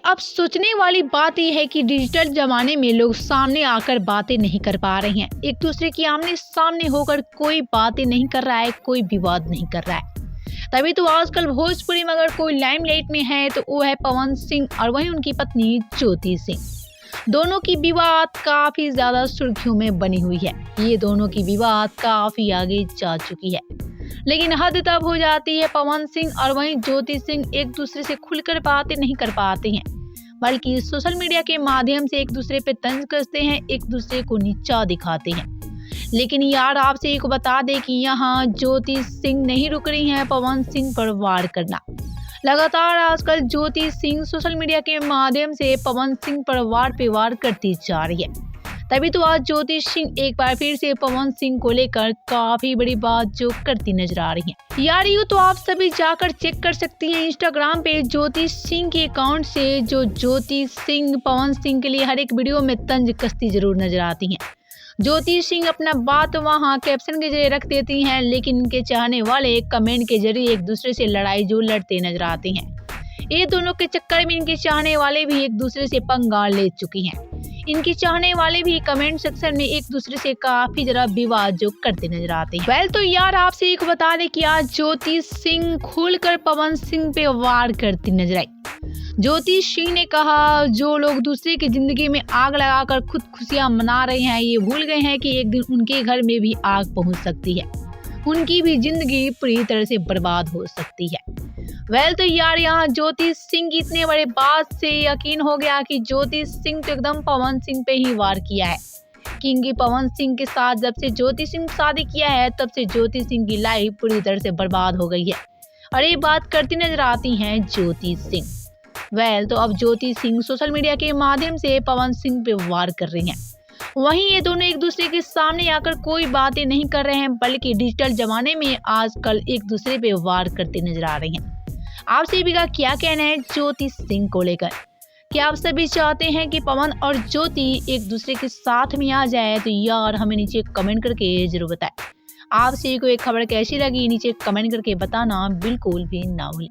अब सोचने वाली बात यह है कि डिजिटल जमाने में लोग सामने आकर बातें नहीं कर पा रहे हैं। एक दूसरे की आमने सामने होकर कोई बातें नहीं कर रहा है, कोई विवाद नहीं कर रहा है। तभी तो आजकल भोजपुरी में अगर कोई लाइमलाइट में है तो वो है पवन सिंह और वहीं उनकी पत्नी ज्योति सिंह। दोनों की विवाद काफी ज्यादा सुर्खियों में बनी हुई है। ये दोनों की विवाद काफी आगे जा चुकी है, लेकिन हद तब हो जाती है पवन सिंह और वहीं ज्योति सिंह एक दूसरे से खुलकर बातें नहीं कर पाते हैं, बल्कि सोशल मीडिया के माध्यम से एक दूसरे पे तंज कसते हैं, एक दूसरे को नीचा दिखाते हैं। लेकिन यार आपसे एक बता दें कि यहाँ ज्योति सिंह नहीं रुक रही हैं पवन सिंह पर वार करना। लगातार आजकल ज्योति सिंह सोशल मीडिया के माध्यम से पवन सिंह पर वार पे वार करती जा रही है। तभी तो आज ज्योति सिंह एक बार फिर से पवन सिंह को लेकर काफी बड़ी बात जो करती नजर आ रही है। यार यूँ तो आप सभी जाकर चेक कर सकती हैं इंस्टाग्राम पे ज्योति सिंह के अकाउंट से, जो ज्योति सिंह पवन सिंह के लिए हर एक वीडियो में तंज कसती जरूर नजर आती हैं। ज्योति सिंह अपना बात वहां कैप्शन के जरिए रख देती हैं, लेकिन इनके चाहने वाले कमेंट के जरिए एक दूसरे से लड़ाई जो लड़ते नजर आते हैं। ये दोनों के चक्कर में इनके चाहने वाले भी एक दूसरे से पंगा ले चुकी हैं। इनके चाहने वाले भी कमेंट सेक्शन में एक दूसरे से काफी जरा विवाद जो करते नजर आते हैं। वेल तो यार आपसे एक बता दें कि आज ज्योति सिंह खुलकर पवन सिंह पे वार करती नजर आई। ज्योति सिंह ने कहा, जो लोग दूसरे की जिंदगी में आग लगाकर खुद खुशियां मना रहे हैं, ये भूल गए हैं कि एक दिन उनके घर में भी आग पहुंच सकती है, उनकी भी जिंदगी पूरी तरह से बर्बाद हो सकती है। वेल तो यार यहाँ ज्योति सिंह की इतने बड़े बात से यकीन हो गया कि ज्योति सिंह तो एकदम पवन सिंह पे ही वार किया है, क्योंकि पवन सिंह के साथ जब से ज्योति सिंह शादी किया है तब से ज्योति सिंह की लाइफ पूरी तरह से बर्बाद हो गई है और ये बात करती नजर आती हैं ज्योति सिंह। वेल तो अब ज्योति सिंह सोशल मीडिया के माध्यम से पवन सिंह पे वार कर रही हैं। वहीं ये दोनों एक दूसरे के सामने आकर कोई बातें नहीं कर रहे हैं, बल्कि डिजिटल जमाने में आजकल एक दूसरे पे वार करते नजर आ रही हैं। आप सभी का क्या कहना है ज्योति सिंह को लेकर? क्या आप सभी चाहते हैं कि पवन और ज्योति एक दूसरे के साथ में आ जाए? तो यार हमें नीचे कमेंट करके जरूर बताएं। आप सभी को एक खबर कैसी लगी नीचे कमेंट करके बताना बिल्कुल भी ना भूलें।